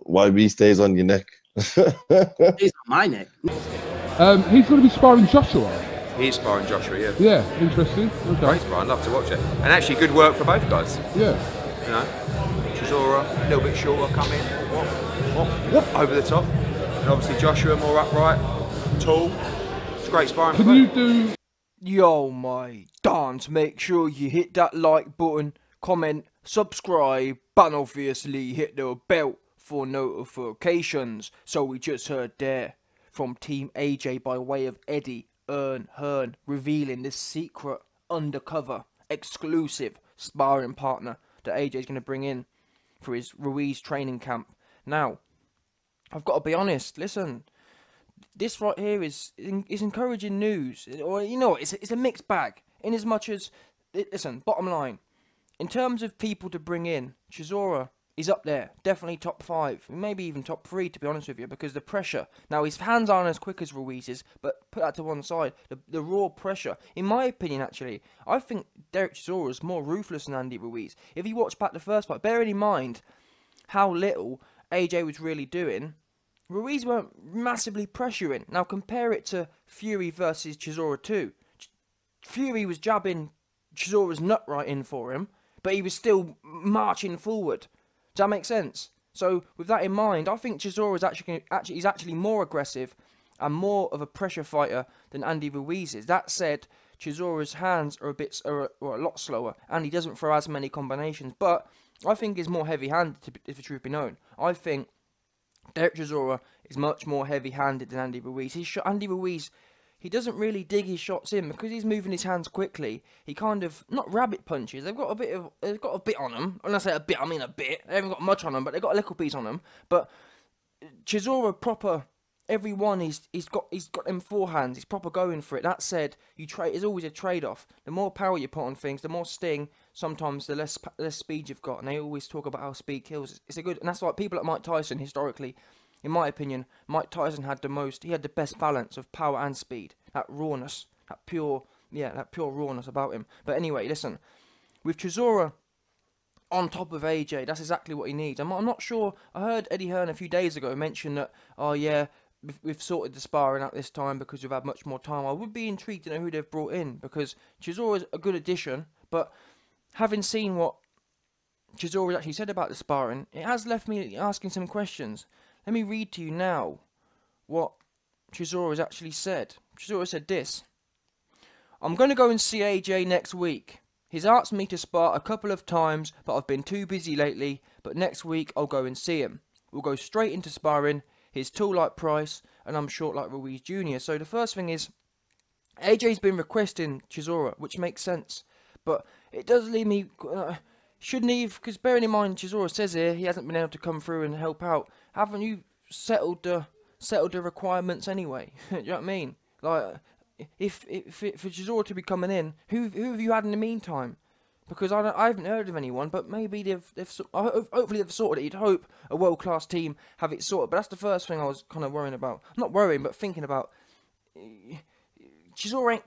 YB stays on your neck. He's on my neck. He's going to be sparring Joshua. He's sparring Joshua, yeah. Yeah, interesting. Okay. Great sparring, love to watch it. And actually good work for both guys. Yeah. You know, Chisora, a little bit shorter, come in, whoop, over the top. And obviously Joshua more upright, tall. It's great sparring for both. Can you do... Yo, my dance, make sure you hit that like button, comment, subscribe, and obviously hit the bell for notifications. So we just heard there from Team AJ by way of Eddie Hearn revealing this secret, undercover, exclusive sparring partner that AJ is going to bring in for his Ruiz training camp. Now, I've got to be honest, listen, this right here is encouraging news. Or, you know, it's a mixed bag. In as much as, listen, bottom line, in terms of people to bring in, Chisora is up there, definitely top 5, maybe even top 3 to be honest with you, because the pressure. Now his hands aren't as quick as Ruiz's, but put that to one side. The raw pressure, in my opinion, actually, I think Derek Chisora is more ruthless than Andy Ruiz. If you watch back the first fight, bearing in mind how little AJ was really doing, Ruiz weren't massively pressuring. Now compare it to Fury versus Chisora 2. Fury was jabbing Chisora's nut right in for him, but he was still marching forward. Does that make sense? So with that in mind, I think Chisora is actually more aggressive and more of a pressure fighter than Andy Ruiz is. That said, Chisora's hands are a lot slower, and he doesn't throw as many combinations. But I think he's more heavy-handed, if the truth be known. I think Derek Chisora is much more heavy-handed than Andy Ruiz. Andy Ruiz, he doesn't really dig his shots in because he's moving his hands quickly. He kind of, not rabbit punches. They've got a bit on them. When I say a bit, I mean a bit. They haven't got much on them, but they've got a little piece on them. But Chisora proper, every one he's got them forehands. He's proper going for it. That said, it's always a trade-off. The more power you put on things, the more sting. Sometimes the less speed you've got, and they always talk about how speed kills. It's a good, and that's like people like Mike Tyson historically. In my opinion, Mike Tyson had the best balance of power and speed. That rawness, that pure rawness about him. But anyway, listen, with Chisora on top of AJ, that's exactly what he needs. I'm not sure, I heard Eddie Hearn a few days ago mention that, oh yeah, we've sorted the sparring out this time because we've had much more time. I would be intrigued to know who they've brought in, because Chisora is a good addition, but having seen what Chisora actually said about the sparring, it has left me asking some questions. Let me read to you now what Chisora has actually said. Chisora said this: I'm going to go and see AJ next week. He's asked me to spar a couple of times, but I've been too busy lately. But next week I'll go and see him. We'll go straight into sparring. He's tall like Price, and I'm short like Ruiz Jr. So the first thing is, AJ's been requesting Chisora, which makes sense. But it does leave me... shouldn't he? Because bearing in mind, Chisora says here he hasn't been able to come through and help out. Haven't you settled the requirements anyway? Do you know what I mean? Like, if for Chisora to be coming in, who have you had in the meantime? Because I haven't heard of anyone, but maybe hopefully they've sorted it. You'd hope a world-class team have it sorted. But that's the first thing I was kind of worrying about. Not worrying, but thinking about. Chisora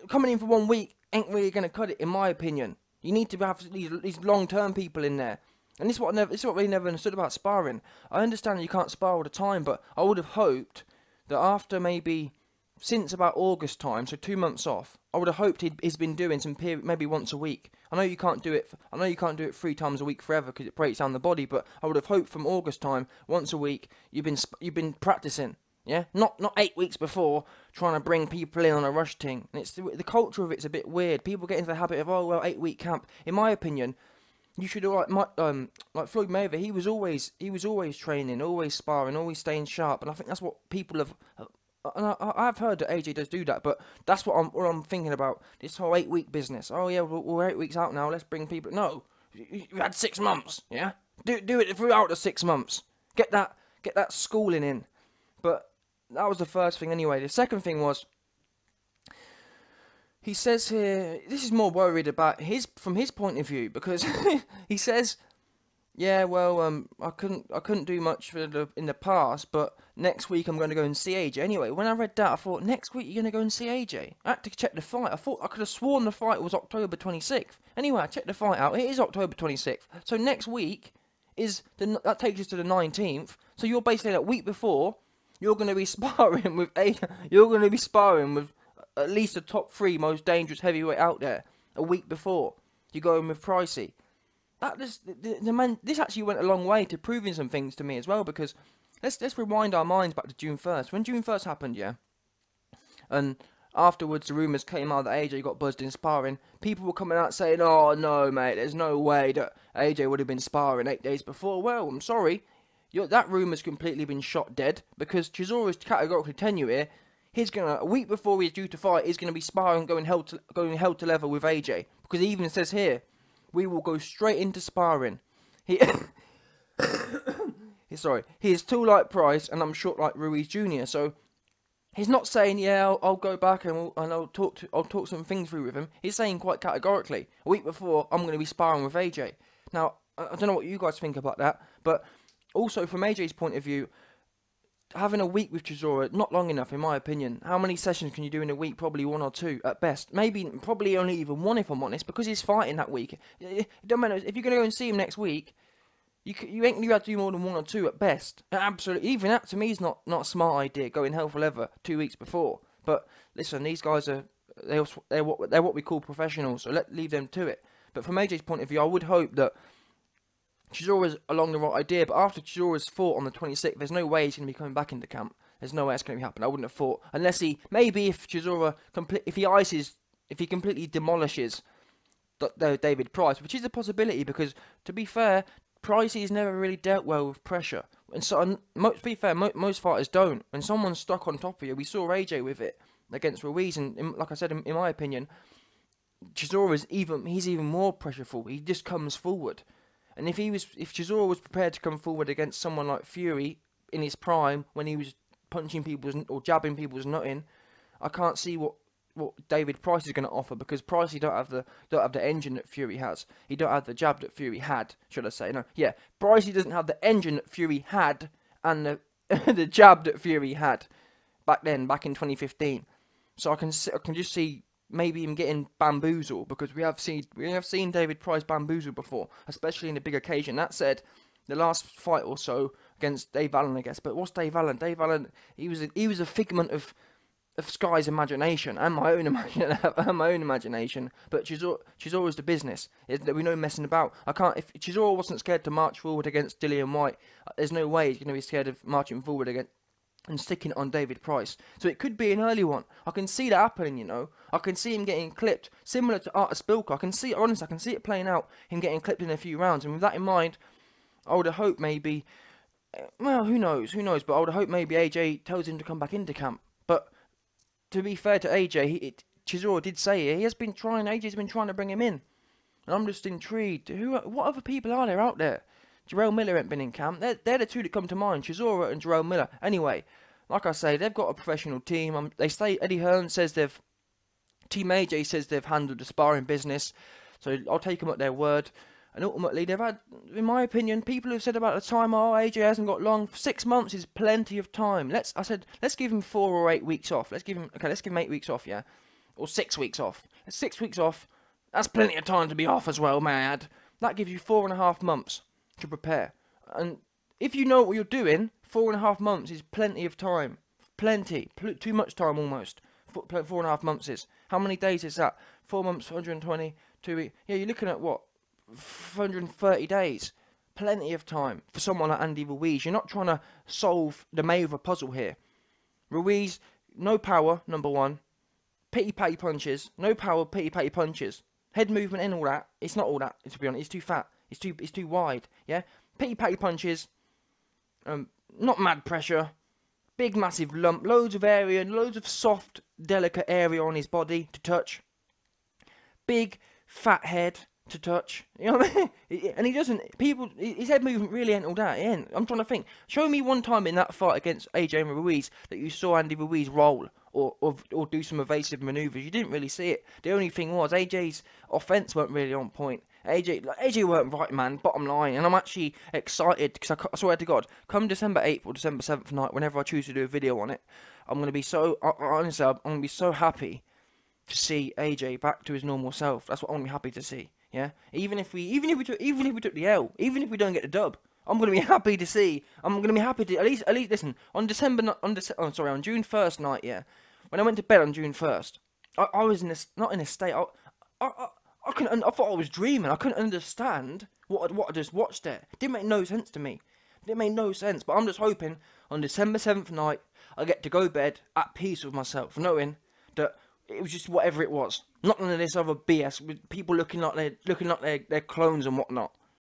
coming in for 1 week ain't really going to cut it, in my opinion. You need to have these long-term people in there. And this is what I really never understood about sparring. I understand you can't spar all the time, but I would have hoped that after maybe since about August time, so 2 months off, I would have hoped he's been doing some period, maybe once a week. I know you can't do it. I know you can't do it 3 times a week forever because it breaks down the body. But I would have hoped from August time, once a week, you've been practicing. Yeah, not 8 weeks before trying to bring people in on a rush thing. And it's the culture of it's a bit weird. People get into the habit of 8-week camp. In my opinion, you should like Floyd Mayweather. He was always training, always sparring, always staying sharp. And I think that's what people have. And I've heard that AJ does do that, but that's what I'm thinking about. This whole 8-week business. Oh yeah, we're 8 weeks out now. Let's bring people. No, you had 6 months. Yeah, do it throughout the 6 months. Get that schooling in. But that was the first thing anyway. The second thing was, he says here, this is more worried about from his point of view, because he says, yeah, well, I couldn't do much in the past, but next week I'm going to go and see AJ. Anyway, when I read that, I thought, next week you're going to go and see AJ? I had to check the fight. I thought I could have sworn the fight was October 26th. Anyway, I checked the fight out. It is October 26th. So next week that takes us to the 19th. So you're basically that week before, you're going to be sparring with at least the top 3 most dangerous heavyweight out there. A week before, you're going with Pricey. This actually went a long way to proving some things to me as well, because let's rewind our minds back to June 1st. When June 1st happened, yeah, and afterwards the rumours came out that AJ got buzzed in sparring, people were coming out saying, oh no mate, there's no way that AJ would have been sparring 8 days before. Well, I'm sorry, that rumour's completely been shot dead, because Chisora's categorically telling you here, he's gonna, a week before he's due to fight, he's gonna be sparring, going hell to leather with AJ, because he even says here, we will go straight into sparring. Sorry, he is tall like Price, and I'm short like Ruiz Jr. So he's not saying, yeah, I'll go back and I'll talk some things through with him. He's saying quite categorically, a week before, I'm going to be sparring with AJ. Now, I don't know what you guys think about that, but also from AJ's point of view, having a week with Chisora, not long enough in my opinion. How many sessions can you do in a week? Probably 1 or 2 at best. Probably only even 1 if I'm honest, because he's fighting that week. It don't matter, if you're going to go and see him next week, you ain't going to have to do more than 1 or 2 at best. Absolutely, even that to me is not a smart idea, going hell for leather 2 weeks before. But listen, these guys they're what we call professionals, so leave them to it. But from AJ's point of view, I would hope that Chisora's along the right idea, but after Chisora's fought on the 26th, there's no way he's going to be coming back into camp. There's no way it's going to happen. I wouldn't have thought, unless maybe if Chisora if he completely demolishes David Price, which is a possibility, because to be fair, Pricey's never really dealt well with pressure, and so to be fair, most fighters don't. When someone's stuck on top of you, we saw AJ with it against Ruiz, and like I said, in my opinion, Chisora's even more pressureful. He just comes forward. And if Chisora was prepared to come forward against someone like Fury in his prime, when he was punching people's or jabbing people's nutting, I can't see what David Price is going to offer, because Pricey don't have the engine that Fury has. He don't have the jab that Fury had, should I say? No, yeah, Pricey doesn't have the engine that Fury had, and the jab that Fury had back in 2015. So I can just see maybe him getting bamboozled, because we have seen David Price bamboozled before, especially in a big occasion. That said, the last fight or so against Dave Allen, I guess. But what's Dave Allen? Dave Allen, he was a figment of Sky's imagination and my own imagination. But Chisora's the business. There's no messing about. If Chisora wasn't scared to march forward against Dillian White, there's no way he's going to be scared of marching forward against and sticking it on David Price. So it could be an early one. I can see that happening, you know. I can see him getting clipped, similar to Artur Sparko. I can see it playing out, him getting clipped in a few rounds. And with that in mind, I would have hoped maybe, well, who knows, but I would have hoped maybe AJ tells him to come back into camp. But to be fair to AJ, Chisora did say it. AJ's been trying to bring him in. And I'm just intrigued. What other people are there out there? Jarrell Miller ain't been in camp. They're the two that come to mind, Chisora and Jarrell Miller. Anyway, like I say, they've got a professional team. They say Eddie Hearn says Team AJ says they've handled the sparring business. So I'll take them at their word. And ultimately, they've had, in my opinion, people who've said about the time, oh, AJ hasn't got long. 6 months is plenty of time. Let's give him 4 or 8 weeks off. Let's give him 8 weeks off, yeah, or 6 weeks off. 6 weeks off. That's plenty of time to be off as well, may I add. That gives you 4.5 months to prepare. And if you know what you're doing, 4.5 months is plenty of time. Plenty. Too much time almost. 4.5 months is. How many days is that? 4 months, 120, 2 weeks. Yeah, you're looking at what? 130 days. Plenty of time for someone like Andy Ruiz. You're not trying to solve the Mayweather puzzle here. Ruiz, no power, number one. Pity-patty punches. No power, pity-patty punches. Head movement and all that. It's not all that, to be honest. It's too fat. It's too wide. Yeah? Pity-patty punches. Not mad pressure. Big massive lump. Loads of area. Loads of soft, delicate area on his body to touch. Big, fat head to touch. You know what I mean? And he doesn't... His head movement really ain't all that. I'm trying to think. Show me one time in that fight against AJ and Ruiz that you saw Andy Ruiz roll or do some evasive manoeuvres. You didn't really see it. The only thing was AJ's offense weren't really on point. AJ weren't right, man, bottom line. And I'm actually excited because I swear to God, come December 8th or December 7th night, whenever I choose to do a video on it, I'm going to be so... Honestly, I'm going to be so happy to see AJ back to his normal self. That's what I'm going to be happy to see. Yeah, even if we took the L, even if we don't get the dub, I'm gonna be happy to see. I'm gonna be happy to at least listen on on June 1st night. Yeah, when I went to bed on June 1st, I was not in a state. I couldn't. I thought I was dreaming. I couldn't understand what I just watched there. It didn't make no sense to me. It didn't make no sense. But I'm just hoping on December 7th night I get to go to bed at peace with myself, knowing that it was just whatever it was. Not none of this other BS with people looking like they're clones and whatnot.